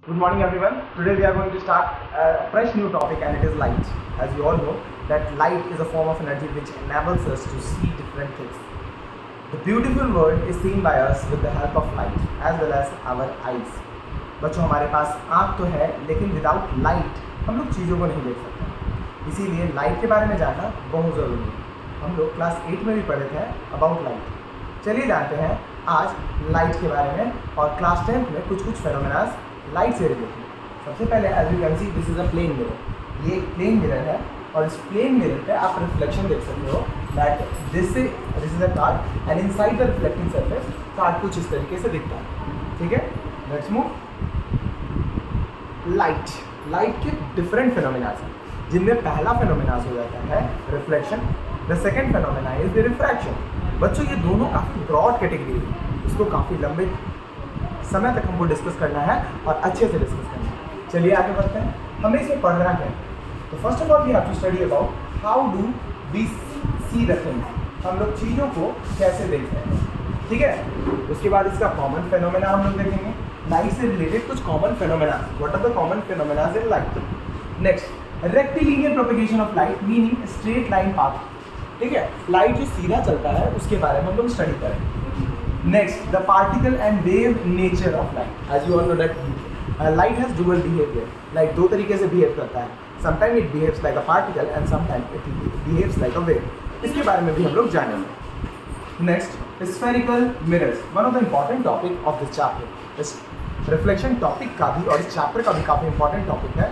Good morning everyone. Today we are going to start a fresh new topic and it is light. As you all know that light is a form of energy which enables us to see different things. The beautiful world is seen by us with the help of light as well as our eyes. बच्चों हमारे पास आँख तो है लेकिन without light हम लोग चीज़ों को नहीं देख सकते. इसीलिए लाइट के बारे में जानना बहुत ज़रूरी है. हम लोग क्लास 8 में भी पढ़े थे अबाउट लाइट. चलिए जानते हैं आज लाइट के बारे में और क्लास 10 में कुछ फेनोमेनास लाइट से रिलेटेड. सबसे पहले as you can see this is a plane mirror. ये एक प्लेन मिरर है और इस प्लेन मिरर पे आप रिफ्लेक्शन देख सकते हो that this is a card and inside the reflecting surface card कुछ इस तरीके से दिखता है. ठीक है, लेट्स मूव. लाइट के डिफरेंट फिनोमेनास हैं जिनमें पहला फिनोमेनास हो जाता है reflection. The second phenomena is the refraction. बच्चों ये दोनों काफ़ी ब्रॉड कैटेगरी है, इसको काफ़ी लंबे समय तक हमको डिस्कस करना है और अच्छे से डिस्कस करना है. चलिए आगे बढ़ते हैं. हमें इसमें पढ़ना क्या है. तो first of all we have to study about how do we see the things. हम लोग चीज़ों को कैसे देखते हैं. ठीक है, उसके बाद इसका कॉमन फेनोमेना हम लोग देखेंगे. लाइट से रिलेटेड कुछ common phenomena. What are the common phenomena in light. Next, rectilinear propagation of light meaning straight line path. ठीक है, लाइट जो सीधा चलता है उसके बारे में हम लोग स्टडी करेंगे. Next, the particle and wave nature of light. As you all know that light has dual behavior. Light दो तरीके से behave करता है. Sometimes it behaves like a particle and sometimes it behaves like a wave. इसके बारे में भी हम लोग जानेंगे. Next, spherical mirrors. One of the important topic of this chapter. इस reflection topic का भी और इस chapter का भी काफ़ी important topic है.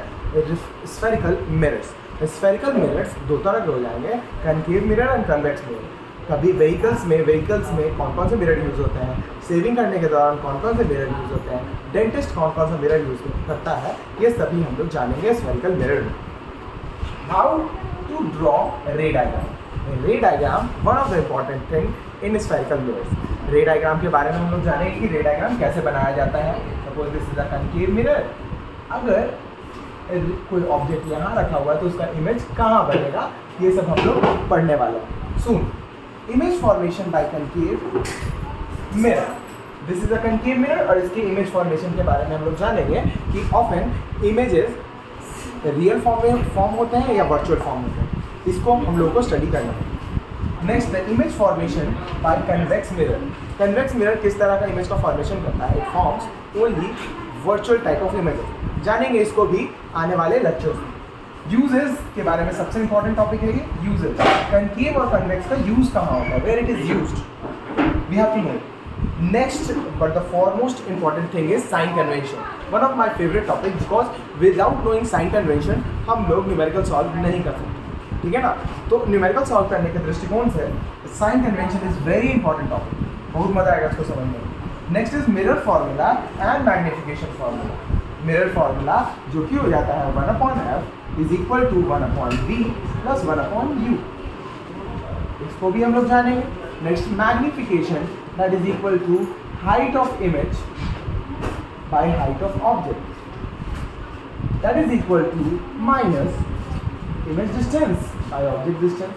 Spherical mirrors. Spherical mirrors दो तरह के हो जाएंगे, concave mirror and convex mirror. कभी व्हीकल्स में कौन से मिरर यूज़ होते हैं, सेविंग करने के दौरान कौन से मिरर यूज़ होते हैं, डेंटिस्ट कौन सा मिरर यूज़ करता है, ये सभी हम लोग जानेंगे स्फेरिकल मिरर में. How to draw ray diagram. Ray diagram one of the important thing in spherical mirrors. Ray diagram के बारे में हम लोग जानेंगे कि रे डायग्राम कैसे बनाया जाता है. Suppose this is a concave mirror. अगर कोई ऑब्जेक्ट यहाँ रखा हुआ है तो उसका इमेज कहाँ बनेगा, ये सब हम लोग पढ़ने वाले हैं सून. Image formation by concave mirror. This is a concave mirror और इसके image formation के बारे में हम लोग जानेंगे कि often images real form में form होते हैं या virtual form होते हैं. इसको हम लोगों को study करना है. Next, the image formation by convex mirror. Convex mirror किस तरह का image का formation करता है. It forms only virtual type of images. जानेंगे इसको भी आने वाले lectures में. यूजेस के बारे में सबसे इंपॉर्टेंट टॉपिक है ये यूजेस. कनकेव और कन्वेक्स का यूज कहाँ होता है, where it is used, we have to know. Next but the foremost important thing is sign convention. One of my favourite topic because without knowing sign convention हम लोग numerical solve नहीं कर सकते. ठीक है ना. तो न्यूमेरिकल सॉल्व करने के दृष्टिकोण से sign convention is very important topic. बहुत मजा आएगा इसको समझने में. Next is mirror formula and magnification formula. Mirror formula जो कि हो जाता है 1/f is equal to 1/v plus 1/u. इसको भी हम लोग जानेंगे. Next, magnification that is equal to height of image by height of object that is equal to minus image distance by object distance.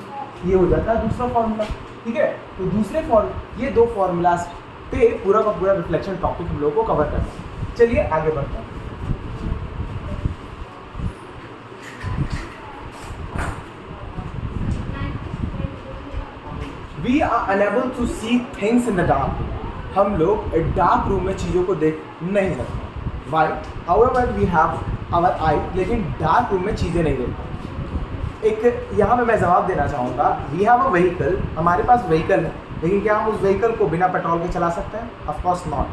ये हो जाता है दूसरा फॉर्मूला. ठीक है, तो ये दो फॉर्मूलाज पे पूरा का पूरा रिफ्लेक्शन टॉपिक हम लोगों को कवर करना है. चलिए आगे बढ़ते हैं. We are unable to see things in the dark. हम लोग डार्क रूम में चीज़ों को देख नहीं सकते. Why? However, we have our eye, लेकिन डार्क रूम में चीज़ें नहीं देख पाते. एक यहाँ पे मैं जवाब देना चाहूँगा. We have a vehicle. हमारे पास व्हीकल है, लेकिन क्या हम उस व्हीकल को बिना पेट्रोल के चला सकते हैं? Of course not.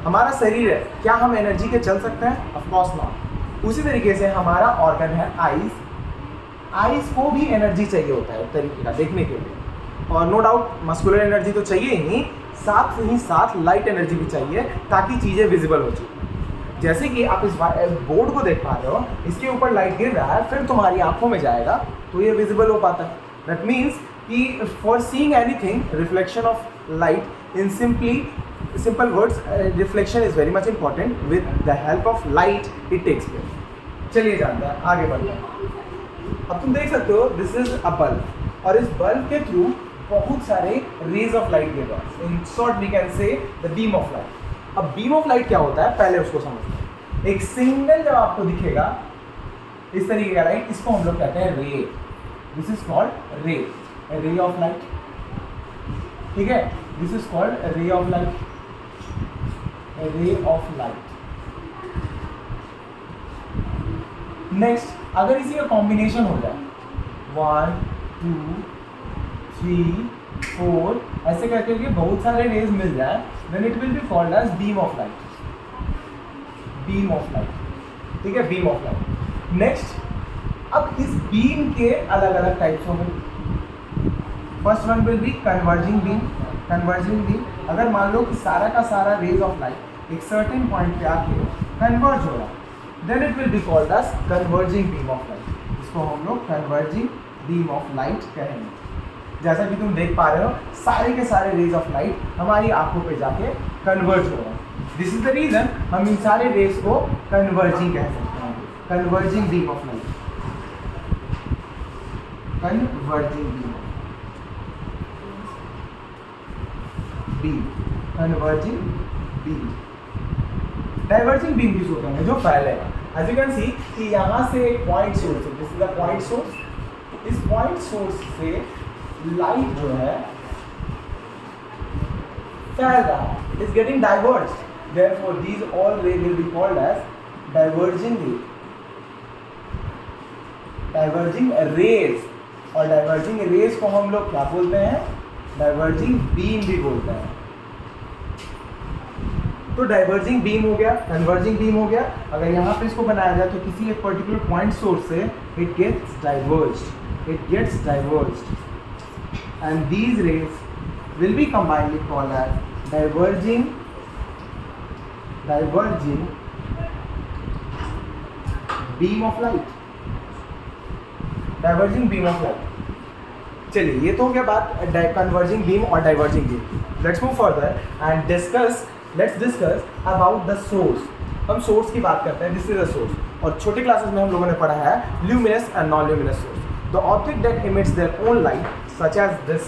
हमारा शरीर है, क्या हम एनर्जी के चल सकते हैं? Of course not. उसी तरीके से हमारा ऑर्गन है आइज़ को भी एनर्जी चाहिए होता है एक तरीके का देखने के लिए. और नो डाउट मस्कुलर एनर्जी तो चाहिए ही साथ लाइट एनर्जी भी चाहिए ताकि चीज़ें विजिबल हो जाए. जैसे कि आप इस बोर्ड को देख पा रहे हो, इसके ऊपर लाइट गिर रहा है, फिर तुम्हारी आंखों में जाएगा तो ये विजिबल हो पाता है. दैट मीन्स कि for seeing anything reflection of light in simple words reflection is very much important. With the help of light it takes place. चलिए जानते हैं, आगे बढ़ते हैं. अब तुम देख सकते हो दिस इज अ बल्ब और इस बल्ब के थ्रू बहुत सारे रेज ऑफ लाइट गिर रहा है. In short we can say the beam of light. अब बीम ऑफ लाइट क्या होता है पहले उसको समझते हैं. एक सिंगल जब आपको दिखेगा इस तरीके का लाइट, इसको हम लोग कहते हैं रे। दिस इज कॉल्ड रे, रे ऑफ लाइट। ठीक है, this is called ray of light, ray of light. Next, अगर इसी का कॉम्बिनेशन हो जाए 1 2 3 4 ऐसे करके बहुत सारे रेज मिल जाए, then it will be called as beam of light, beam of light. ठीक है, बीम ऑफ लाइट। नेक्स्ट, अब इस बीम के अलग अलग टाइप्स हो गए। First one will be converging beam. Converging beam, अगर मान लो कि सारा का सारा रेज ऑफ लाइट एक सर्टेन पॉइंट पे आके कन्वर्ज हो रहा है, then it will be called as converging beam of light. इसको हम लोग कन्वर्जिंग बीम ऑफ लाइट कहेंगे। जैसा कि तुम देख पा रहे हो, सारे के सारे रेज ऑफ लाइट हमारी आंखों पे जाके कन्वर्ज हो रहा है। दिस इज द रीजन हम इन सारे रेज को कन्वर्जिंग कह सकते हैं, converging beam of light, converging beam, converging beam. Diverging beam किस होता है, जो फैलेगा। एज यू कैन सी कि यहाँ से एक पॉइंट सोर्स है, this is the point source. इस पॉइंट सोर्स से लाइट जो है फैल रहा है, is getting diverged, therefore these all rays will be called as diverging ray, diverging rays। और diverging rays को हम लोग क्या बोलते हैं, diverging beam भी बोलते हैं। तो diverging beam हो गया, converging beam हो गया। अगर यहाँ पे इसको बनाया जाए तो किसी एक पर्टिकुलर पॉइंट सोर्स से it gets diverged, it gets diverged, and these rays will be combinedly called as diverging beam of light, diverging beam of light। चलिए, ये तो हो गया बात कन्वर्जिंग बीम और diverging beam. Let's move further and let's discuss about the source. हम source की बात करते हैं, दिस इज द सोर्स। और छोटे क्लासेस में हम लोगों ने पढ़ा है luminous and non luminous source. The object that emits their own light such as this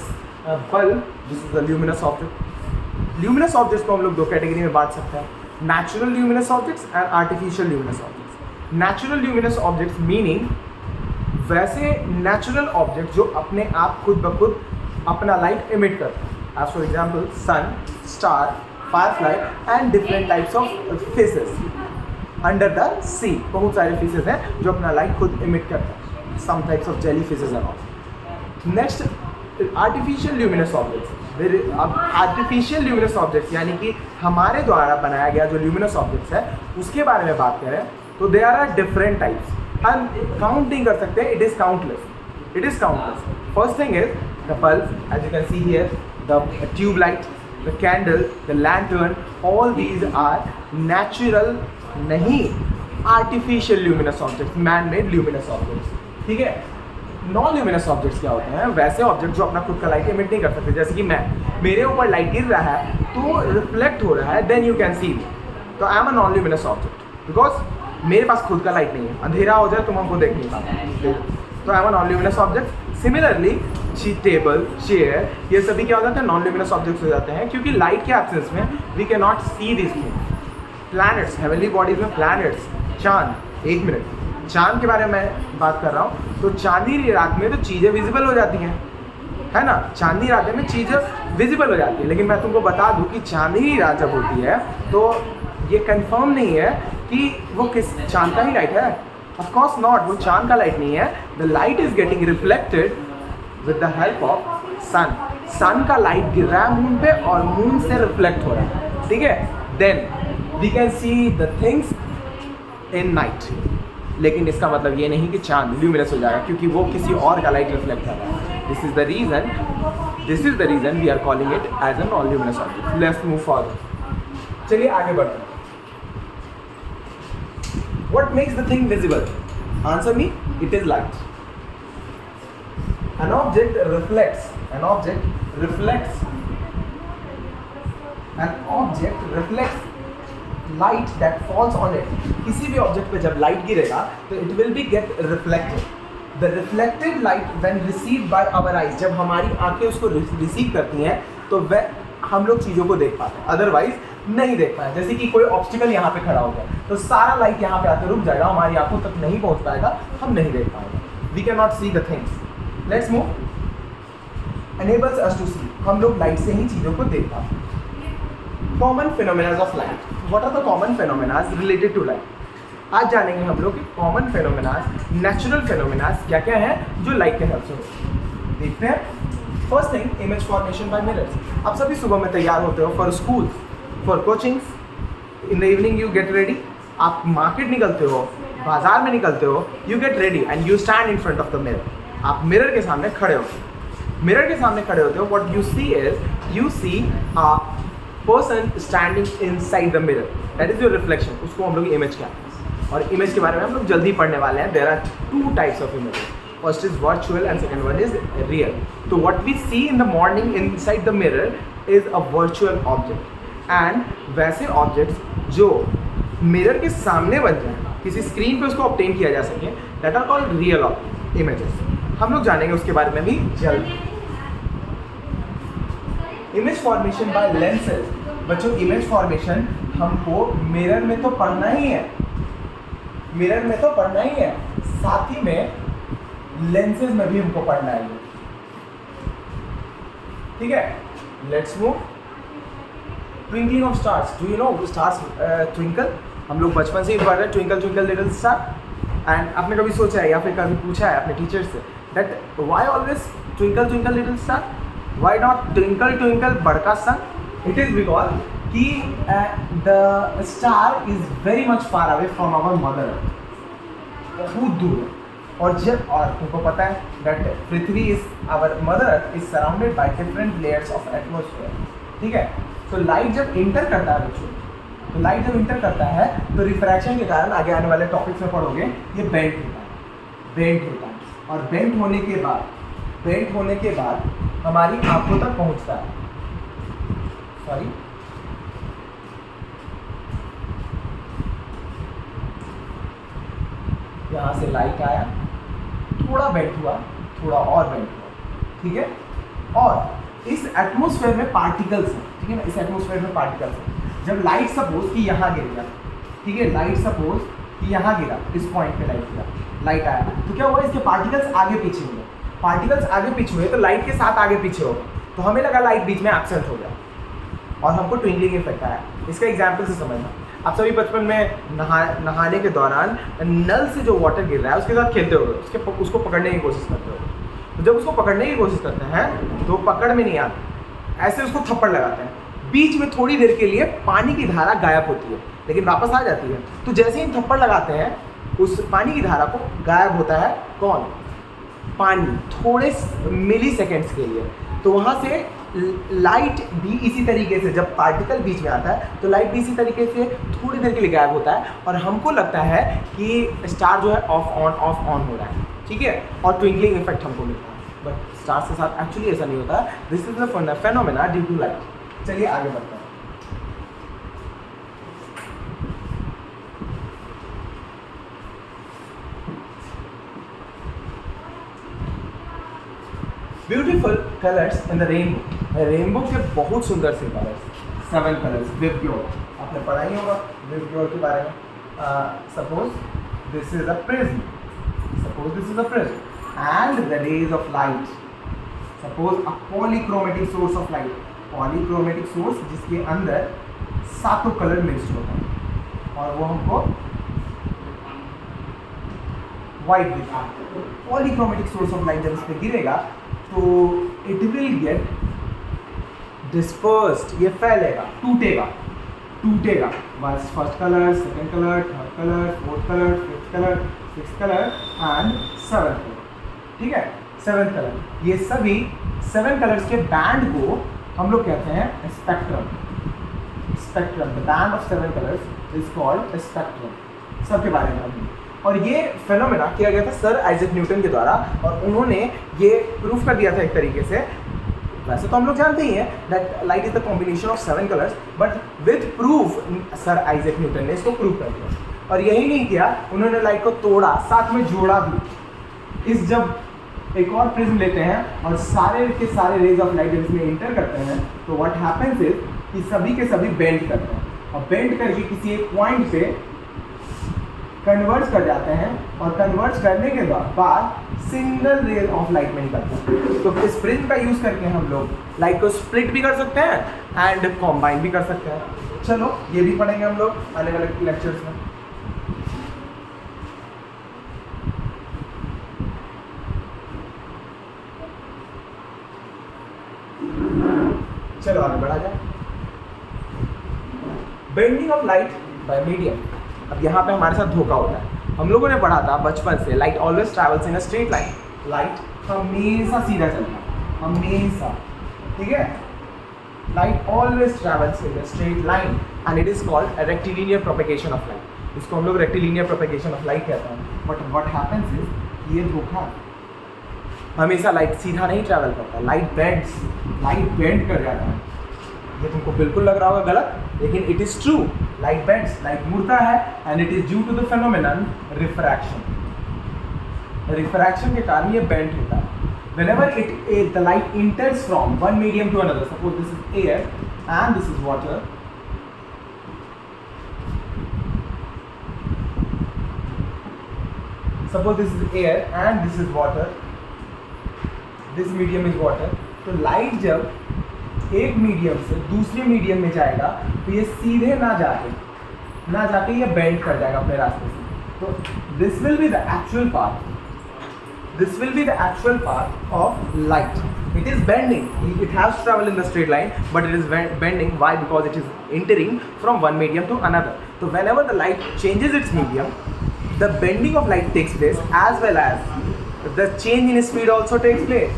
bulb, this is the luminous object. Luminous objects को हम लोग दो कैटेगरी में बांट सकते हैं, natural luminous objects and artificial luminous objects। natural luminous objects meaning वैसे natural objects जो अपने आप खुद ब खुद अपना light emit करते हैं, as for example sun, star, firefly and different types of fishes under the sea। बहुत सारे fishes हैं जो अपना light खुद emit करते हैं, some types of jellyfishes and all। next, artificial luminous objects। अब आर्टिफिशियल ल्यूमिनस ऑब्जेक्ट्स यानी कि हमारे द्वारा बनाया गया जो ल्यूमिनस ऑब्जेक्ट्स है उसके बारे में बात करें तो दे आर डिफरेंट टाइप्स। हम काउंट नहीं कर सकते, it is countless, it is countless. First thing is the bulb, as you can see here, the tube light, the candle, the lantern, all these are natural, नहीं artificial luminous objects, man made luminous objects. ठीक है, non luminous objects क्या होते हैं, वैसे object जो अपना खुद का लाइट एमिट नहीं कर सकते। जैसे कि मेरे ऊपर लाइट गिर रहा है तो रिफ्लेक्ट हो रहा है, देन यू कैन सी मी, तो I am a non luminous object because मेरे पास खुद का लाइट नहीं है। अंधेरा हो जाए तुम हमको देख नहीं पाते, तो I am a non luminous object. Similarly table, chair, ये सभी क्या हो जाते हैं, नॉन ल्यूमिनस ऑब्जेक्ट्स हो जाते हैं क्योंकि लाइट के एब्सेंस में we can not see this thing. Planets, heavenly bodies में प्लैनेट्स, चांद, एक मिनट, चांद के बारे में मैं बात कर रहा हूँ, तो चांदनी रात में तो चीज़ें विजिबल हो जाती हैं, है ना, चांदनी रात में चीज़ें विजिबल हो जाती है। लेकिन मैं तुमको बता दूँ कि चांदनी रात जब होती है तो ये कंफर्म नहीं है कि वो किस चांद का ही लाइट है, ऑफ कोर्स नॉट, वो चांद का लाइट नहीं है। The light is getting reflected with the help of sun. Sun का लाइट गिर रहा है मून पे और मून से रिफ्लेक्ट हो रहा है, ठीक है। Then we can see the things in night, लेकिन इसका मतलब ये नहीं कि चांद ल्यूमिनस हो जाएगा क्योंकि वो किसी और का लाइट रिफ्लेक्ट कर रहा है। This is the reason we are calling it as a non luminous object. Let's move forward, चलिए आगे बढ़ते हैं। What makes the thing visible? Answer me, it is light. An object reflects light that falls on it। किसी भी object पे जब light गिरेगा तो it will be get reflected। The reflected light when received by our eyes, जब हमारी आंखें उसको रिसीव करती हैं तो वह हम लोग चीज़ों को देख पाते हैं। अदरवाइज नहीं देख पाए, जैसे कि कोई ऑब्स्टिकल यहाँ पे खड़ा हो गया तो सारा लाइट यहाँ पे आके रुक जाएगा, हमारी आंखों तक नहीं पहुँच पाएगा, हम नहीं देख पाएंगे। We can not see the things. Let's move. enables us to see, हम लोग लाइट से ही चीज़ों को देख पाते हैं। Common phenomenas of light, what are the common phenomenas related to light? आज जानेंगे हम लोग कि कॉमन फिनोमेनाज, नेचुरल फिनोमेनाज क्या क्या है जो लाइट के हेल्प से होते हैं। देखते हैं। First thing, image formation bye mirrors. आप सभी सुबह में तैयार होते हो for school, for coachings, in the evening you get ready, आप मार्केट निकलते हो, बाजार में निकलते हो, you get ready and you stand in front of the mirror. आप मिरर के सामने खड़े होते हो, मिरर के सामने खड़े होते हो, what you see is you see a person standing inside the mirror, that is your reflection. उसको हम लोग इमेज कहते हैं और इमेज के बारे में हम लोग जल्दी पढ़ने वाले हैं। There are two types of images, first is virtual and second one is real. तो what we see in the morning inside the mirror is a virtual object, and वैसे ऑब्जेक्ट्स जो मिरर के सामने बन जाए, किसी स्क्रीन पे उसको ऑब्टेन किया जा सके, that are called real images. हम लोग जानेंगे उसके बारे में भी जल्द। Image formation by lenses. बच्चों, इमेज फॉर्मेशन हमको मिरर में तो पढ़ना ही है, मिरर में तो पढ़ना ही है, साथ ही में लेंसेज में भी हमको पढ़ना है, ठीक है। Let's move. Twinkling of stars, do you know stars twinkle? हम लोग बचपन से ही पढ़ रहे हैं twinkle twinkle little star. And आपने कभी सोचा है या फिर कभी पूछा है अपने टीचर से that why always twinkle twinkle little star, why not twinkle twinkle बड़का सन? इट इज बिकॉज कि the star is very much far away from our mother, बहुत दूर है। और जब, और तुमको पता है that prithvi is our mother is surrounded by different layers of atmosphere, ठीक है। तो लाइट जब इंटर करता है बच्चों, तो लाइट जब इंटर करता है तो रिफ्रैक्शन के कारण, आगे आने वाले टॉपिक्स में पढ़ोगे, ये बेंट होता है, बेंट होता है। और बेंट होने के बाद हमारी आंखों तक पहुंचता है। सॉरी, यहाँ से लाइट आया, थोड़ा बेंट हुआ, थोड़ा और बेंट हुआ, ठीक है। और इस एटमॉस्फेयर में पार्टिकल्स हैं, ठीक है ना, इस एटमॉस्फेयर में पार्टिकल्स हैं। जब लाइट सपोज कि यहाँ गिर गया, ठीक है, लाइट सपोज कि यहाँ गिरा, इस पॉइंट पे लाइट गिरा, लाइट आया, तो क्या हुआ, इसके पार्टिकल्स आगे पीछे हुए, पार्टिकल्स आगे पीछे हुए तो लाइट के साथ आगे पीछे होगा, तो हमें लगा लाइट बीच में एब्सेंट हो गया और हमको ट्विंकलिंग इफेक्ट आया। इसका एग्जाम्पल से समझना, आप सभी बचपन में नहाने के दौरान नल से जो वाटर गिर रहा है उसके साथ खेलते हो, उसको पकड़ने की कोशिश करते हो। तो जब उसको पकड़ने की कोशिश करते हैं तो पकड़ में नहीं आते, ऐसे उसको थप्पड़ लगाते हैं, बीच में थोड़ी देर के लिए पानी की धारा गायब होती है लेकिन वापस आ जाती है। तो जैसे ही थप्पड़ लगाते हैं उस पानी की धारा को गायब होता है कौन? पानी, थोड़े मिली सेकेंड्स के लिए। तो वहाँ से लाइट भी इसी तरीके से, जब पार्टिकल बीच में आता है तो लाइट भी इसी तरीके से थोड़ी देर के लिए गायब होता है और हमको लगता है कि स्टार जो है ऑफ ऑन हो रहा है, ठीक है, और ट्विंकलिंग इफेक्ट हमको मिलता है। बट स्टार्स के साथ एक्चुअली ऐसा नहीं होता। This is the phenomena due to light. चलिए आगे बढ़ते हैं। Beautiful colours in the rainbow. Rainbow के बहुत सुंदर से कलर्स, 7 कलर्स। विबग्योर, आपने पढ़ा ही होगा विबग्योर के बारे में। Suppose this is a prism, and the rays of light, suppose a polychromatic source of light, polychromatic source जिसके अंदर 7 कलर मिक्स्ड होता है और वो हमको वाइट दिखा। पॉलीक्रोमेटिक सोर्स ऑफ लाइट जब इस पर गिरेगा तो इट विल गेट डिस्पर्स्ड, ये फैलेगा, टूटेगा। बस first colour, second colour, third colour, fourth colour, fifth colour, sixth colour and 7th colour, ठीक है, 7th कलर। ये सभी 7 कलर्स के बैंड को हम लोग कहते हैं spectrum. The band of 7 colours is called spectrum. सबके बारे में अभी, और ये फेनोमेना किया गया था सर आइजैक न्यूटन के द्वारा और उन्होंने ये प्रूफ कर दिया था एक तरीके से। वैसे तो हम लोग जानते ही हैं that light is the combination of 7 colours, but with proof sir Isaac Newton ने इसको प्रूव कर दिया। और यही नहीं किया, उन्होंने लाइट को तोड़ा, साथ में जोड़ा भी। इस जब एक और प्रिज्म लेते हैं और सारे के सारे रेज ऑफ लाइट इसमें इंटर करते हैं तो व्हाट हैपेंस इज कि सभी के सभी बेंड करते हैं और बेंड करके किसी एक पॉइंट पे कन्वर्ज कर जाते हैं और कन्वर्ज करने के बाद सिंगल रे ऑफ लाइट में निकलते हैं। तो इस प्रिज्म का यूज करके हम लोग लाइट को स्प्लिट भी कर सकते हैं एंड कॉम्बाइन भी कर सकते हैं। चलो ये भी पढ़ेंगे हम लोग आने वाले लेक्चर्स में। चलो आगे बढ़ा जाए। Bending of light by medium. अब यहाँ पे हमारे साथ धोखा होता है। हम लोगों ने पढ़ा था बचपन से light always travels in a straight line. Light हमेशा सीधा चलता है, हमेशा, ठीक है। Light always travels in a straight line and it is called rectilinear propagation of light. इसको हम लोग रेक्टिलिनियर प्रोपेगेशन ऑफ लाइट कहते हैं। बट व्हाट हैपेंस इज, ये धोखा, हमेशा लाइट सीधा नहीं ट्रैवल करता, लाइट बेंड कर जाता है। ये तुमको बिल्कुल लग रहा होगा गलत, लेकिन it is true. Light bends, light मुड़ता है and it is due to the phenomenon refraction. Refraction के कारण ये बेंड होता है। whenever the light enters from one medium to another, suppose this is air and this is water, suppose this is air and this is water, this medium is water, तो light जब एक medium से दूसरे medium में जाएगा तो ये सीधे ना जाके ये बेंड कर जाएगा अपने रास्ते से। तो this will be the actual path, this will be the actual path of light. It is bending, it has to travel in the straight line, but it is bending. Why? Because it is entering from one medium to another. So whenever the light changes its medium, the bending of light takes place, as well as the change in speed also takes place.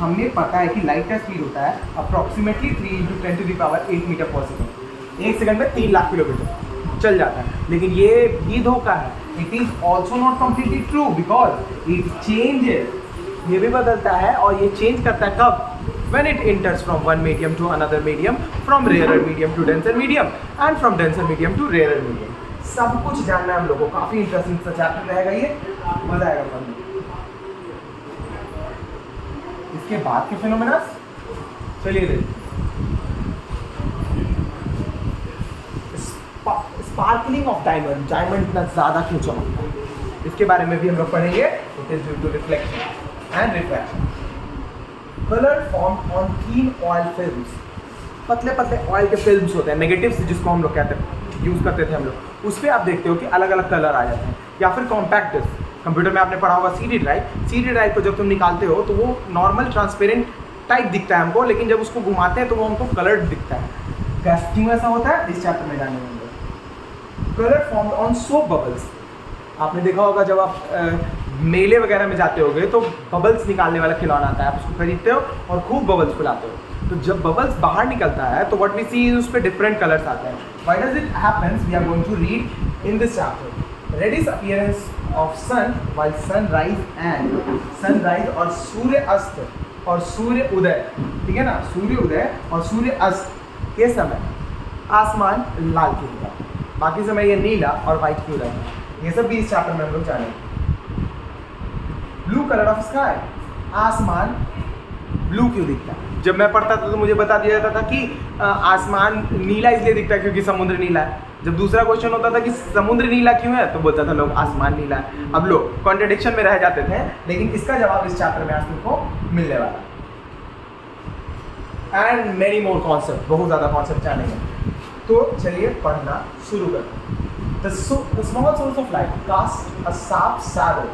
हमने पता है कि light का speed होता है approximately 3 × 10⁸ metre पर second. एक second में 3 लाख किलोमीटर चल जाता है, लेकिन ये भी धोखा है। It is also not completely true because it changes, ये भी बदलता है और ये चेंज करता है कब? when it enters from one medium to another medium, from rarer medium to denser medium and from denser medium to rarer medium। सब कुछ जानना है हम लोगों को, काफी इंटरेस्टिंग सा चैप्टर रहेगा ये, मजा आएगा पढ़ने। इसके बाद के फिनोमेना चलिए देखिए। स्पार्कलिंग ऑफ डायमंड, डायमंड इतना ज़्यादा क्यों चमकता है, इसके बारे में भी हम लोग पढ़ेंगे। It is due to reflection and refraction. Colour form on thin oil films, पतले पतले ऑयल के फिल्म्स होते हैं, नेगेटिव्स जिसको हम लोग कहते हैं, यूज़ करते थे हम लोग, उस पर आप देखते हो कि अलग अलग कलर आ जाते हैं। या फिर कॉम्पैक्ट डिस्क, कंप्यूटर में आपने पढ़ा होगा सीडी ड्राइव को जब तुम निकालते हो तो वो नॉर्मल ट्रांसपेरेंट टाइप दिखता है हमको, लेकिन जब उसको घुमाते हैं तो वो हमको कलर्ड दिखता है। क्यों ऐसा होता है इस चैप्टर में जानेंगे। Colour form on soap bubbles, आपने देखा होगा जब आप मेले वगैरह में जाते होगे तो बबल्स निकालने वाला खिलौना आता है, आप उसको खरीदते हो और खूब बबल्स फुलाते हो। तो जब बबल्स बाहर निकलता है तो व्हाट वी सी इज उस पर डिफरेंट कलर्स आते हैं। Why does it happens, we are going to read in this chapter. Reddish appearance of sun while sunrise और सूर्य अस्त और सूर्य उदय, ठीक है ना, सूर्य उदय और सूर्य अस्त के समय आसमान लाल क्यों होता है, बाकी समय ये नीला और वाइट क्यों रहता है, ये सब भी इस चैप्टर में हम लोग जानेंगे। ब्लू कलर ऑफ स्काई, आसमान ब्लू क्यों दिखता है। जब मैं पढ़ता था तो मुझे बता दिया जाता था कि आसमान नीला इसलिए दिखता है क्योंकि समुद्र नीला है। जब दूसरा क्वेश्चन होता था कि समुद्र नीला क्यों है तो बोलता था लोग आसमान नीला है। अब लोग कॉन्ट्रडिक्शन में रह जाते थे, लेकिन इसका जवाब इस चैप्टर में आज तुमको मिलने वाला है। एंड मेनी मोर कॉन्सेप्ट, बहुत ज़्यादा कॉन्सेप्ट जानेंगे। तो चलिए पढ़ना शुरू करते हैं। The small source of light casts a sharp shadow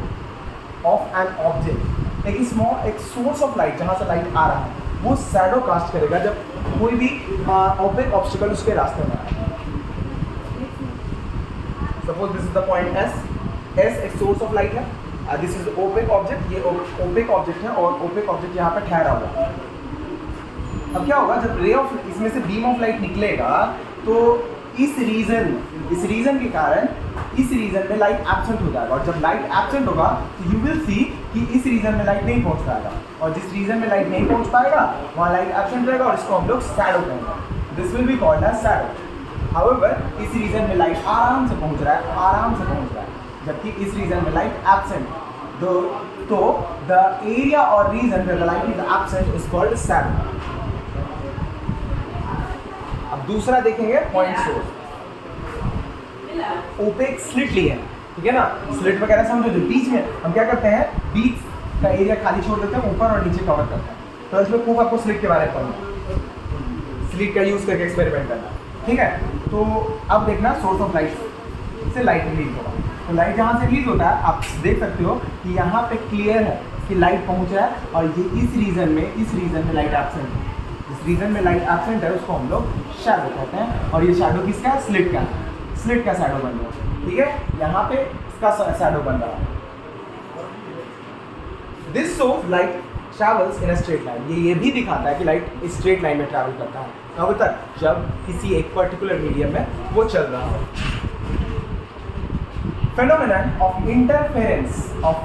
of an object। एक सोर्स ऑफ लाइट जहाँ से लाइट आ रहा है वो शैडो कास्ट करेगा जब कोई भी ऑब्जेक्ट ऑब्स्टिकल उसके रास्ते में आए। Suppose this is the point S एक सोर्स ऑफ लाइट है, दिस इज ओपेक ऑब्जेक्ट, ये ओपेक ऑब्जेक्ट है और ओपेक ऑब्जेक्ट यहाँ पे ठहरा हुआ है। अब क्या होगा जब रे ऑफ इसमें से बीम ऑफ लाइट निकलेगा तो इस रीजन के कारण इस रीजन में लाइट एब्सेंट हो जाएगा, और जब लाइट एब्सेंट होगा तो यू विल सी कि इस रीजन में लाइट नहीं पहुंच पाएगा, और जिस रीजन में लाइट नहीं पहुंच पाएगा वहाँ लाइट एब्सेंट रहेगा और इसको हम लोग शैडो कहेंगे। This will be called as shadow. However इस रीजन में लाइट आराम से पहुंच रहा है, जबकि इस रीजन में लाइट एब्सेंट, तो the area or region where the light is absent is called shadow. अब दूसरा देखेंगे पॉइंट सोर्स। ओपेक स्लिट ली है, ठीक है ना, स्लिट वगैरह समझो, जो बीच में हम क्या करते हैं, बीच का एरिया खाली छोड़ देते हैं, ऊपर और नीचे कवर करते हैं। तो इसमें खूब आपको स्लिट के बारे में पढ़ना, स्लिट का यूज करके एक्सपेरिमेंट करना, ठीक है। तो अब देखना सोर्स ऑफ लाइट से लाइट रिलीज होगा। तो लाइट जहाँ से रिलीज होता है आप देख सकते हो कि यहाँ पे क्लियर है कि लाइट पहुँचा है, और ये इस रीजन में लाइट एब्सेंट है। जिस रीजन में लाइट एब्सेंट है उसको हम लोग शैडो कहते हैं, और ये शैडो किसका है, स्लिट का, स्लिट का शैडो बन रहा है, ठीक है। यहाँ पे इसका शैडो बन रहा है। This shows light travels in a straight line. ये भी दिखाता है कि लाइट स्ट्रेट लाइन में ट्रैवल करता है अब तक, जब किसी एक पर्टिकुलर मीडियम में वो चल रहा हो। Phenomenon of interference of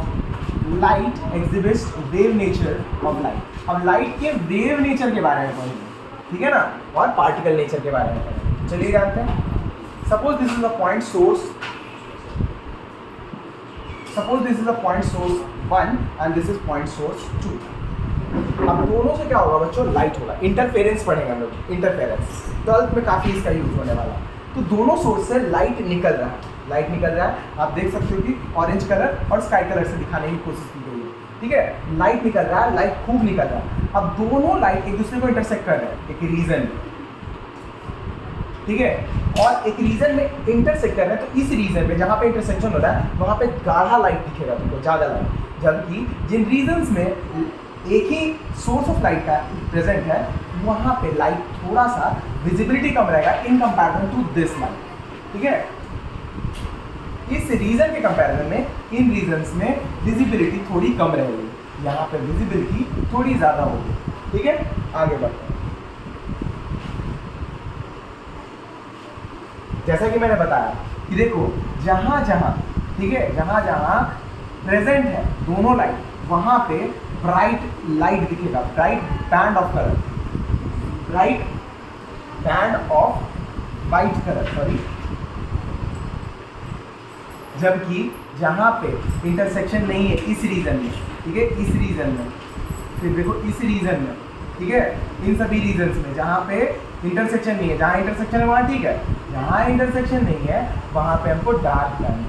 light exhibits wave nature of light. अब लाइट के वेव नेचर के बारे में पढ़ेंगे, ठीक है ना, और पार्टिकल नेचर के बारे में पढ़ेंगे। चलिए जानते हैं। Suppose this is a point source, suppose this is a point source 1 and this is point source 2। अब दोनों से क्या होगा बच्चों, लाइट होगा। इंटरफेरेंस पढ़ेंगे हम लोग, इंटरफेरेंस 12th में काफ़ी इसका यूज होने वाला है। तो दोनों सोर्स से लाइट निकल रहा है, लाइट निकल रहा है। आप देख सकते हो कि ऑरेंज कलर और स्काई कलर से दिखाने की कोशिश की गई है, ठीक है। लाइट निकल रहा है, लाइट खूब निकल रहा है। अब दोनों लाइट एक दूसरे को इंटरसेक्ट कर रहे हैं एक रीजन में, ठीक है, और एक रीजन में इंटरसेक्ट कर रहे हैं। तो इस रीजन में जहाँ पे इंटरसेक्शन हो रहा है वहाँ पे गाढ़ा लाइट दिखेगा तुमको, ज़्यादा लाइट। जबकि जिन रीजन्स में एक ही सोर्स ऑफ लाइट का प्रेजेंट है वहाँ पे लाइट थोड़ा सा विजिबिलिटी कम रहेगा in comparison to this light, ठीक है। इस रीजन के कंपैरिजन में इन रीजन्स में विजिबिलिटी थोड़ी कम रहेगी, यहाँ पे विजिबिलिटी थोड़ी ज़्यादा होगी, ठीक है। आगे बढ़ते हैं। जैसा कि मैंने बताया कि देखो जहाँ जहाँ, ठीक है, जहाँ जहाँ प्रेजेंट है दोनों लाइट वहाँ पे ब्राइट लाइट दिखेगा, bright band of colour, bright band of white colour, sorry. जबकि जहाँ पे इंटरसेक्शन नहीं है इस रीजन में, ठीक है, इस रीजन में, फिर देखो इस रीजन में, ठीक है, इन सभी रीजन्स में जहाँ पे इंटरसेक्शन नहीं है, जहाँ इंटरसेक्शन है वहाँ ठीक है, जहाँ इंटरसेक्शन नहीं है वहाँ पे हमको डार्क बैंड,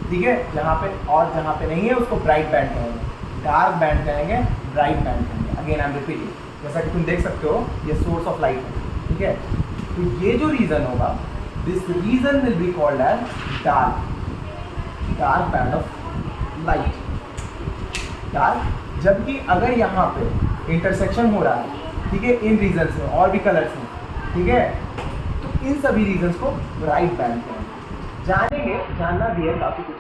ठीक है, जहाँ पे नहीं है उसको ब्राइट बैंड कहेंगे, डार्क बैंड कहेंगे, ब्राइट बैंड कहेंगे। अगेन आई एम रिपीटिंग, जैसा कि तुम देख सकते हो ये सोर्स ऑफ लाइट है, ठीक है। तो ये जो रीजन होगा, this region will be called as dark band of light, dark. जबकि अगर यहाँ पे इंटरसेक्शन हो रहा है, ठीक है, इन रीजन्स में और भी कलर्स में, ठीक है, तो इन सभी रीजन्स को ब्राइट बैंड कहेंगे। जानना भी है काफ़ी कुछ।